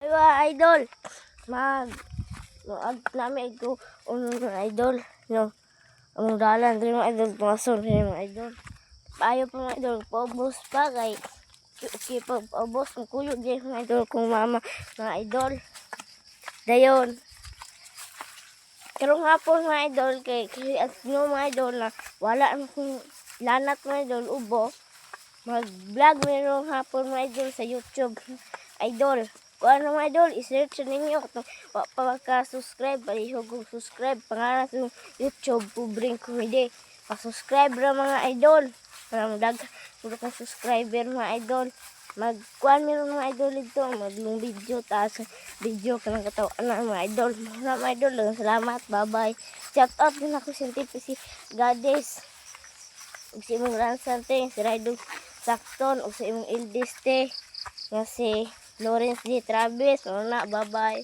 mga idol, mag namin ito mga idol, no, ang dalan rin mga idol, pason rin mga idol. Payo pa mga idol, paubos pa kay okay, paubos ng kuyog din mga idol kung mama mga idol. Dayon, karong hapon mga idol, kay at no mga idol na wala akong lanat mga idol, ubo. Mag-vlog mayroong hapon mga idol sa YouTube. Idol, kung ano mga idol, isearch ninyo kung pagka-subscribe, palihog subscribe, pangalan sa YouTube, Pubring Comedy. Pa-subscribe na mga idol. Parang kang subscriber mga idol. Magkuhan meron mga idol ito, maglong video, taas video ka ng katawan na mga idol. Mga idol, salamat, bye-bye. Shout out din ako si si Goddess. Ug sa imong ransante, si Raido Sakton, ug sa imong eldeste, nga si Lawrence D. Travis. Bye-bye.